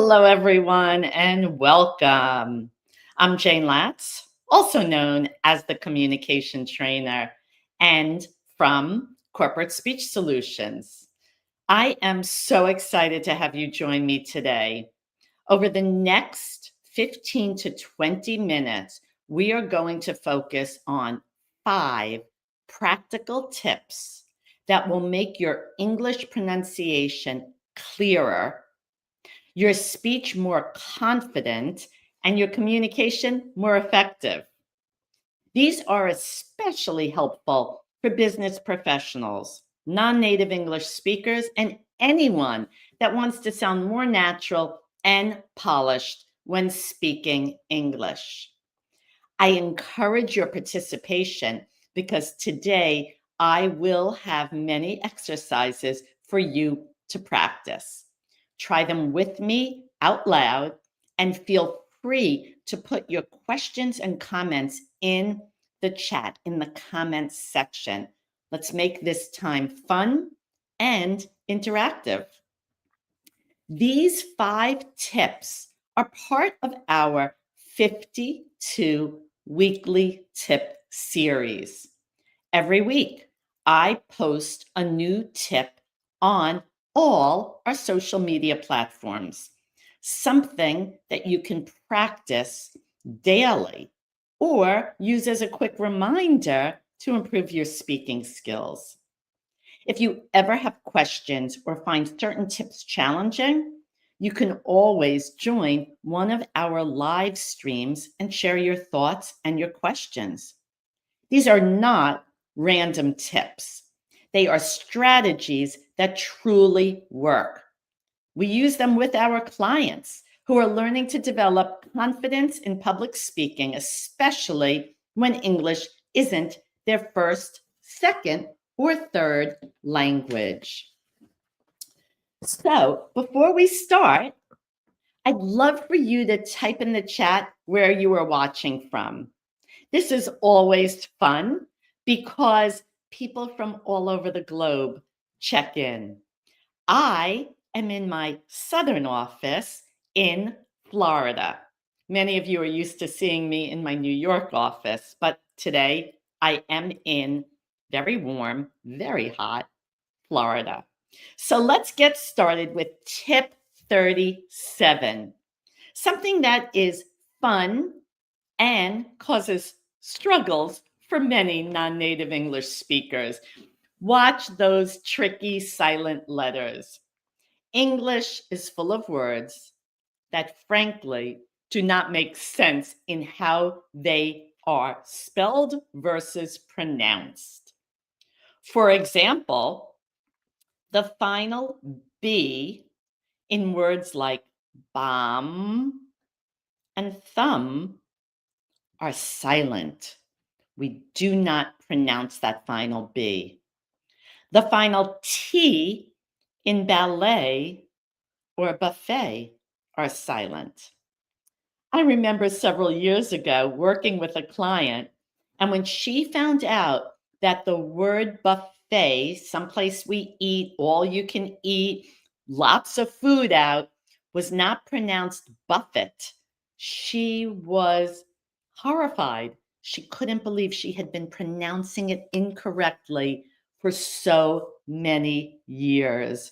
Hello, everyone, and welcome. I'm Jayne Latz, also known as the Communication Trainer, and from Corporate Speech Solutions. I am so excited to have you join me today. Over the next 15 to 20 minutes, we are going to focus on 5 practical tips that will make your English pronunciation clearer, your speech more confident, and your communication more effective. These are especially helpful for business professionals, non-native English speakers, and anyone that wants to sound more natural and polished when speaking English. I encourage your participation because today I will have many exercises for you to practice. Try them with me out loud and feel free to put your questions and comments in the chat, in the comments section. Let's make this time fun and interactive. These 5 tips are part of our 52 weekly tip series. Every week, I post a new tip on all our social media platforms, something that you can practice daily or use as a quick reminder to improve your speaking skills. If you ever have questions or find certain tips challenging, you can always join one of our live streams and share your thoughts and your questions. These are not random tips. They are strategies that truly work. We use them with our clients who are learning to develop confidence in public speaking, especially when English isn't their first, second, or third language. So before we start, I'd love for you to type in the chat where you are watching from. This is always fun because people from all over the globe check in. I am in my southern office in Florida. Many of you are used to seeing me in my New York office, but today I am in very warm, very hot Florida. So let's get started with tip 37, something that is fun and causes struggles for many non-native English speakers. Watch those tricky silent letters. English is full of words that frankly do not make sense in how they are spelled versus pronounced. For example, the final B in words like bomb and thumb are silent. We do not pronounce that final B. The final T in ballet or buffet are silent. I remember several years ago working with a client, and when she found out that the word buffet, someplace we eat, all you can eat, lots of food out, was not pronounced buffet, she was horrified. She couldn't believe she had been pronouncing it incorrectly for so many years.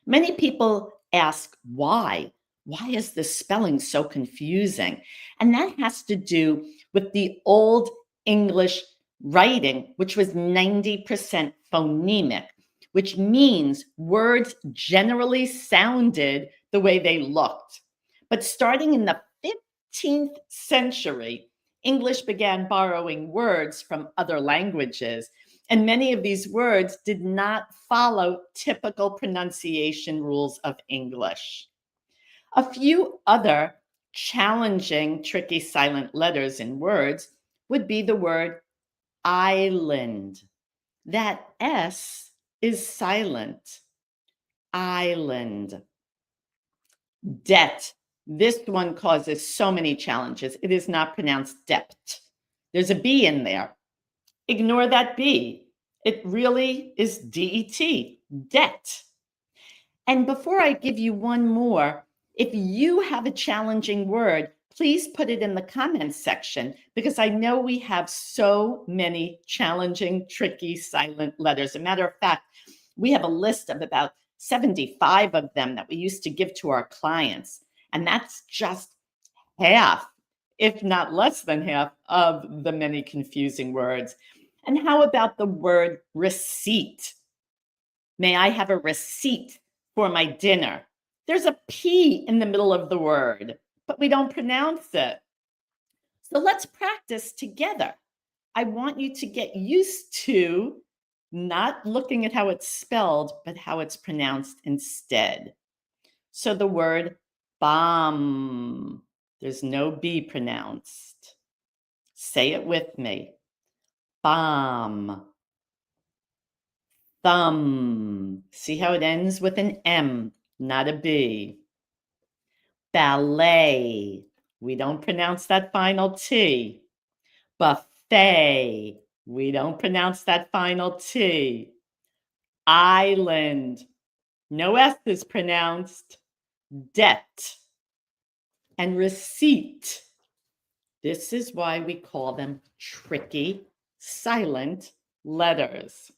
Many people ask why. Why is the spelling so confusing? And that has to do with the old English writing, which was 90% phonemic, which means words generally sounded the way they looked. But starting in the 15th century, English began borrowing words from other languages, and many of these words did not follow typical pronunciation rules of English. A few other challenging, tricky silent letters in words would be the word island. That S is silent. Island. Debt. This one causes so many challenges. It is not pronounced debt. There's a B in there. Ignore that B. It really is DET, debt. And before I give you one more, If you have a challenging word, please put it in the comments section, because I know we have so many challenging, tricky, silent letters. As a matter of fact, we have a list of about 75 of them that we used to give to our clients. And that's just half, if not less than half, of the many confusing words. And how about the word receipt? May I have a receipt for my dinner? There's a P in the middle of the word, but we don't pronounce it. So let's practice together. I want you to get used to not looking at how it's spelled, but how it's pronounced instead. So the word bomb, there's no B pronounced. Say it with me. Bomb. Thumb. See how it ends with an M, not a B. Ballet. We don't pronounce that final T. Buffet. We don't pronounce that final T. Island. No S is pronounced. Debt. And receipt. This is why we call them tricky, silent letters.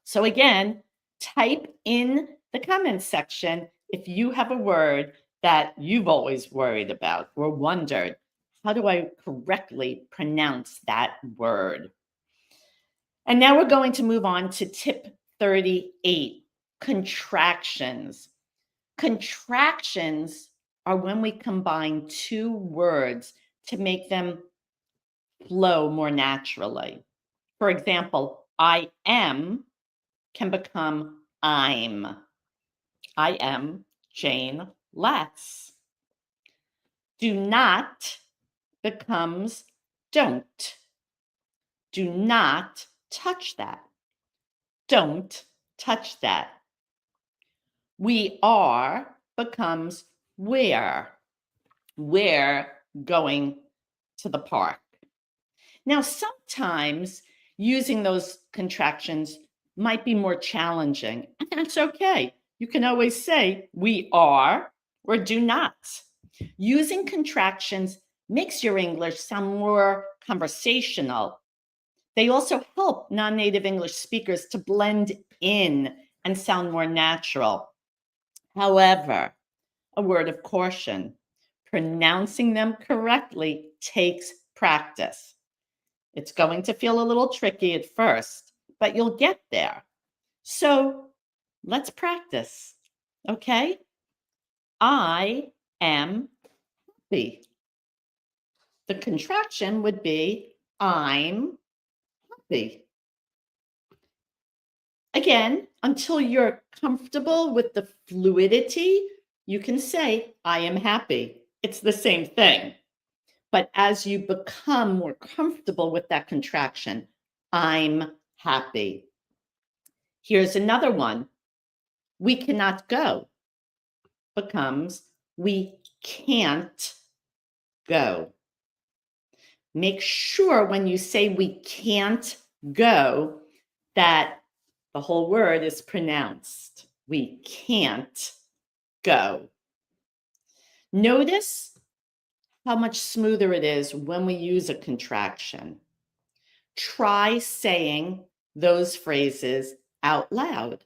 So again, type in the comments section if you have a word that you've always worried about or wondered, how do I correctly pronounce that word? And now we're going to move on to tip 38, contractions. Contractions are when we combine two words to make them flow more naturally. For example, I am can become I'm. I am Jayne Latz. Do not becomes don't. Do not touch that. Don't touch that. We are becomes we're. We're going to the park. Now, sometimes using those contractions might be more challenging, and that's okay. You can always say we are or do not. Using contractions makes your English sound more conversational. They also help non-native English speakers to blend in and sound more natural. However, a word of caution, pronouncing them correctly takes practice. It's going to feel a little tricky at first, but you'll get there. So let's practice, okay? I am happy. The contraction would be I'm happy. Again, until you're comfortable with the fluidity, you can say I am happy. It's the same thing. But as you become more comfortable with that contraction, I'm happy. Here's another one. We cannot go becomes we can't go. Make sure when you say we can't go that the whole word is pronounced. We can't go. Notice how much smoother it is when we use a contraction. Try saying those phrases out loud.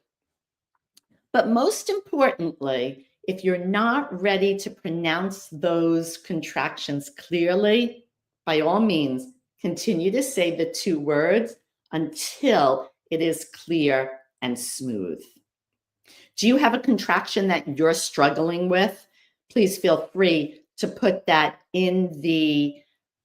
But most importantly, if you're not ready to pronounce those contractions clearly, by all means, continue to say the two words until it is clear and smooth. Do you have a contraction that you're struggling with? Please feel free to put that in the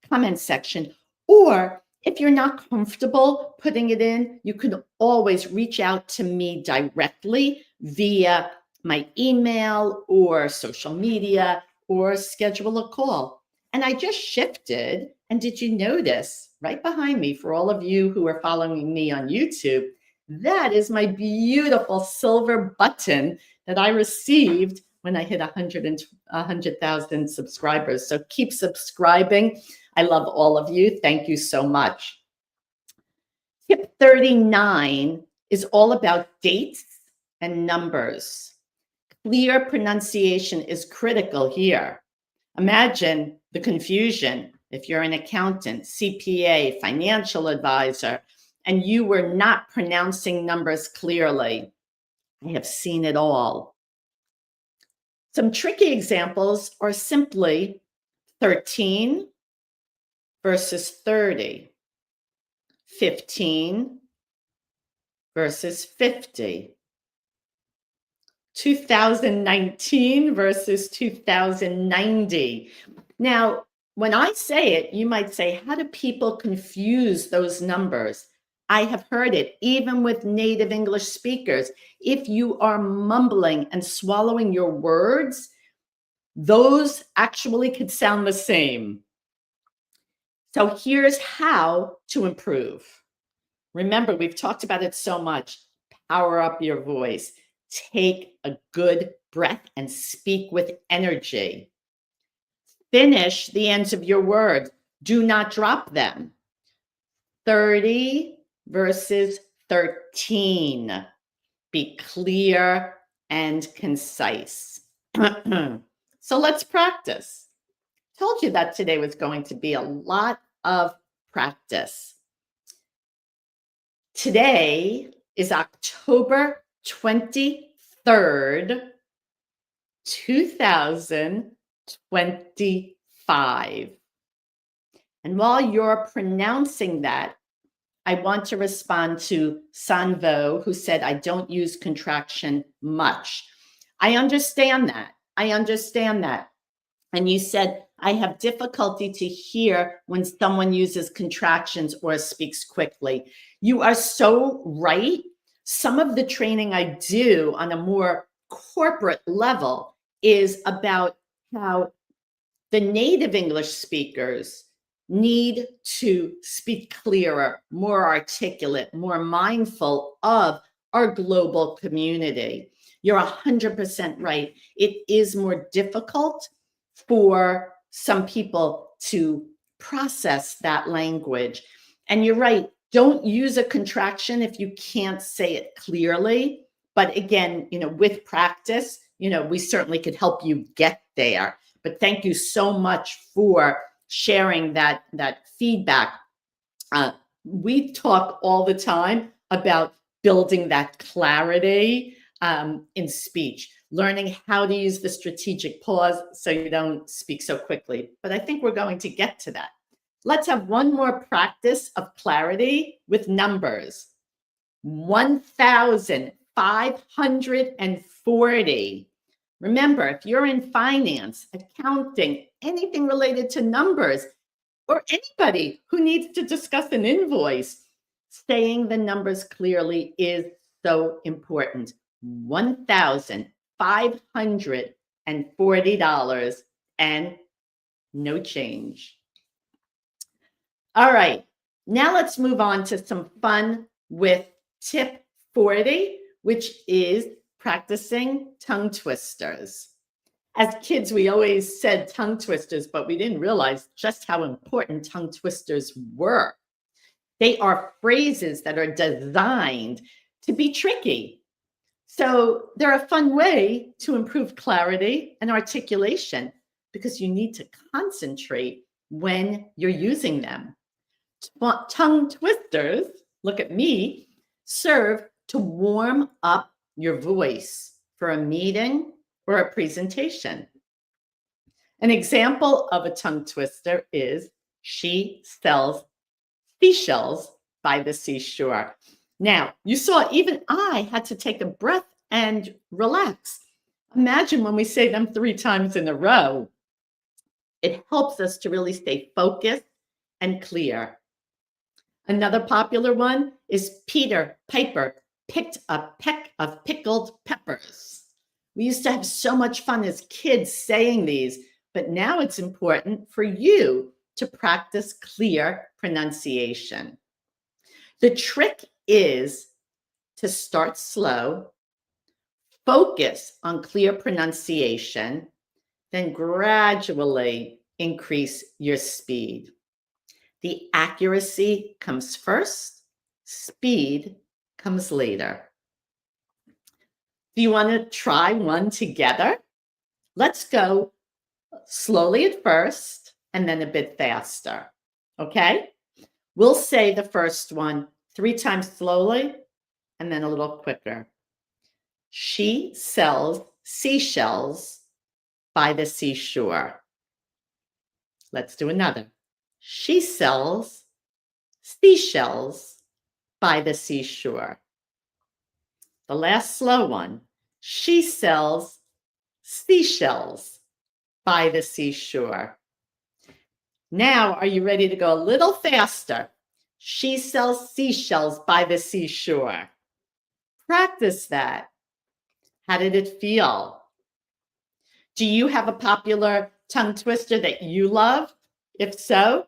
comment section. Or if you're not comfortable putting it in, you can always reach out to me directly via my email or social media or schedule a call. And I just shifted. And did you notice right behind me, for all of you who are following me on YouTube, that is my beautiful silver button that I received when I hit 100,000 subscribers. So keep subscribing. I love all of you. Thank you so much. Tip 39 is all about dates and numbers. Clear pronunciation is critical here. Imagine the confusion if you're an accountant, CPA, financial advisor, and you were not pronouncing numbers clearly. I have seen it all. Some tricky examples are simply 13 versus 30, 15 versus 50, 2019 versus 2090. Now, when I say it, you might say, how do people confuse those numbers? I have heard it even with native English speakers. If you are mumbling and swallowing your words, those actually could sound the same. So here's how to improve. Remember, we've talked about it so much. Power up your voice. Take a good breath and speak with energy. Finish the ends of your words. Do not drop them. 30 versus 13. Be clear and concise. So let's practice. Told you that today was going to be a lot of practice. Today is October 23rd, 2025. And while you're pronouncing that, I want to respond to Sanvo, who said, I don't use contraction much. I understand that. And you said, I have difficulty to hear when someone uses contractions or speaks quickly. You are so right. Some of the training I do on a more corporate level is about how the native English speakers need to speak clearer, more articulate, more mindful of our global community. You're 100% right. It is more difficult for some people to process that language. And you're right, don't use a contraction if you can't say it clearly. But again, with practice, we certainly could help you get there. But thank you so much for sharing that feedback. We talk all the time about building that clarity in speech, learning how to use the strategic pause so you don't speak so quickly. But I think we're going to get to that. Let's have one more practice of clarity with numbers. 1,540. Remember, if you're in finance, accounting, anything related to numbers, or anybody who needs to discuss an invoice, saying the numbers clearly is so important. $1,540 and no change. All right, now let's move on to some fun with tip 40, which is practicing tongue twisters. As kids, we always said tongue twisters, but we didn't realize just how important tongue twisters were. They are phrases that are designed to be tricky. So they're a fun way to improve clarity and articulation because you need to concentrate when you're using them. Tongue twisters, look at me, serve to warm up your voice for a meeting or a presentation. An example of a tongue twister is, she sells seashells by the seashore. Now, you saw even I had to take a breath and relax. Imagine when we say them 3 times in a row. It helps us to really stay focused and clear. Another popular one is Peter Piper picked a peck of pickled peppers. We used to have so much fun as kids saying these, but now it's important for you to practice clear pronunciation. The trick is to start slow, focus on clear pronunciation, then gradually increase your speed. The accuracy comes first, speed comes later. Do you want to try one together? Let's go slowly at first and then a bit faster. Okay? We'll say the first one 3 times slowly and then a little quicker. She sells seashells by the seashore. Let's do another. She sells seashells by the seashore. The last slow one. She sells seashells by the seashore. Now, are you ready to go a little faster? She sells seashells by the seashore. Practice that. How did it feel? Do you have a popular tongue twister that you love? If so,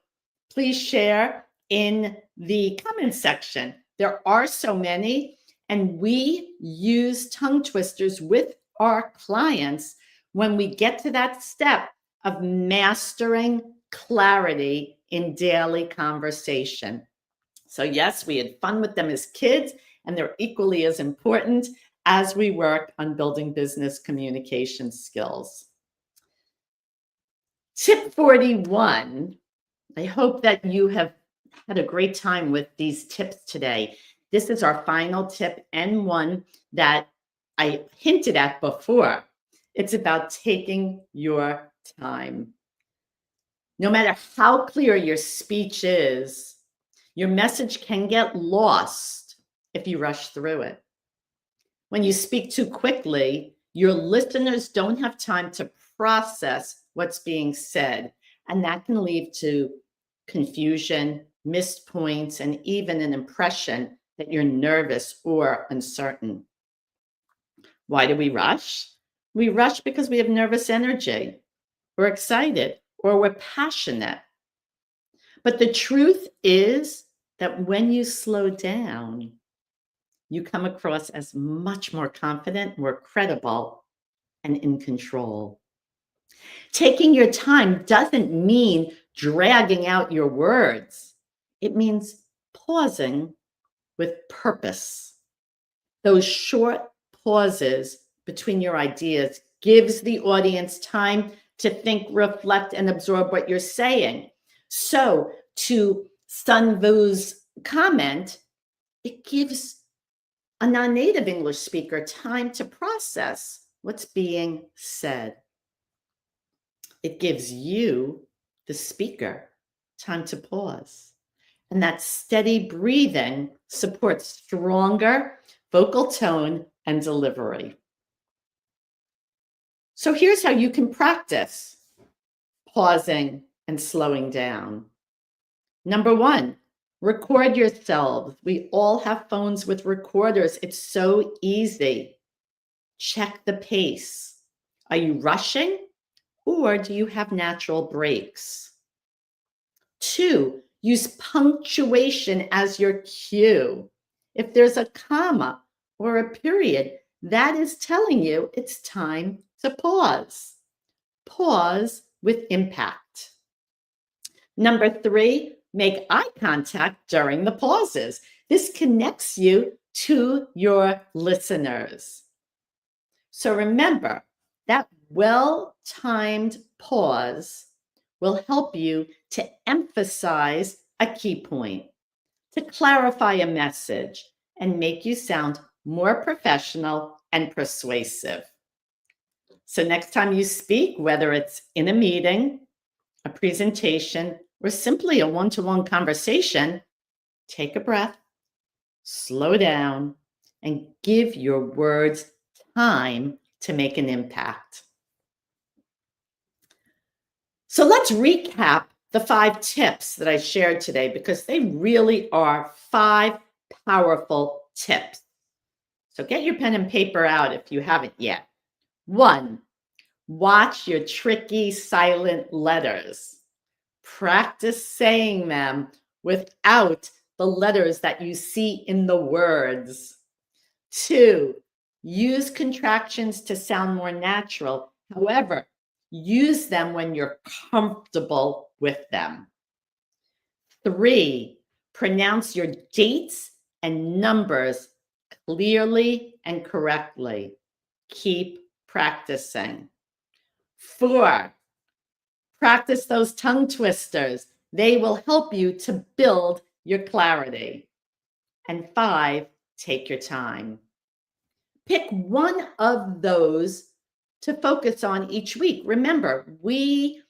please share in the comment section. There are so many, and we use tongue twisters with our clients when we get to that step of mastering clarity in daily conversation. So yes, we had fun with them as kids, and they're equally as important as we work on building business communication skills. Tip 41. I hope that you have had a great time with these tips today. This is our final tip and one that I hinted at before. It's about taking your time. No matter how clear your speech is, your message can get lost if you rush through it. When you speak too quickly, your listeners don't have time to process what's being said, and that can lead to confusion, missed points, and even an impression that you're nervous or uncertain. Why do we rush? We rush because we have nervous energy, we're excited, or we're passionate. But the truth is that when you slow down, you come across as much more confident, more credible, and in control. Taking your time doesn't mean dragging out your words. It means pausing with purpose. Those short pauses between your ideas gives the audience time to think, reflect, and absorb what you're saying. So to Sun Vu's comment, it gives a non-native English speaker time to process what's being said. It gives you, the speaker, time to pause. And that steady breathing supports stronger vocal tone and delivery. So here's how you can practice pausing and slowing down. Number 1, record yourselves. We all have phones with recorders. It's so easy. Check the pace. Are you rushing or do you have natural breaks? 2, use punctuation as your cue. If there's a comma or a period, that is telling you it's time to pause. Pause with impact. Number 3, make eye contact during the pauses. This connects you to your listeners. So remember, that well-timed pause will help you to emphasize a key point, to clarify a message, and make you sound more professional and persuasive. So next time you speak, whether it's in a meeting, a presentation, or simply a one-to-one conversation, take a breath, slow down, and give your words time to make an impact. So let's recap the 5 tips that I shared today because they really are 5 powerful tips. So get your pen and paper out if you haven't yet. 1, watch your tricky silent letters. Practice saying them without the letters that you see in the words. 2, use contractions to sound more natural. However, use them when you're comfortable with them. 3, pronounce your dates and numbers clearly and correctly. keep practicing. 4, practice those tongue twisters. They will help you to build your clarity. And 5, take your time. Pick one of those to focus on each week. Remember, we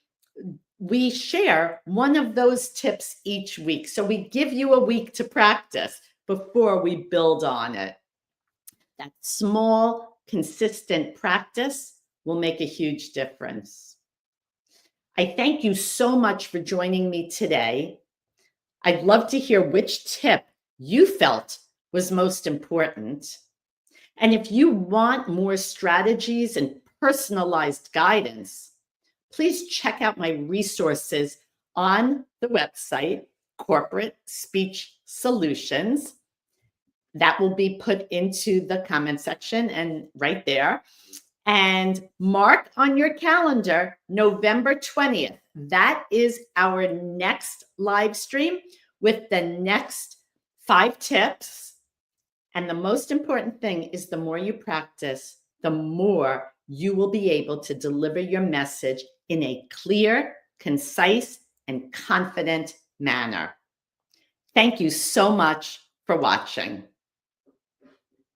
share one of those tips each week. So we give you a week to practice before we build on it. That small, consistent practice will make a huge difference. I thank you so much for joining me today. I'd love to hear which tip you felt was most important. And if you want more strategies and personalized guidance, please check out my resources on the website, Corporate Speech Solutions. That will be put into the comment section and right there. And mark on your calendar, November 20th. That is our next live stream with the next 5 tips. And the most important thing is the more you practice, the more you will be able to deliver your message in a clear, concise, and confident manner. Thank you so much for watching.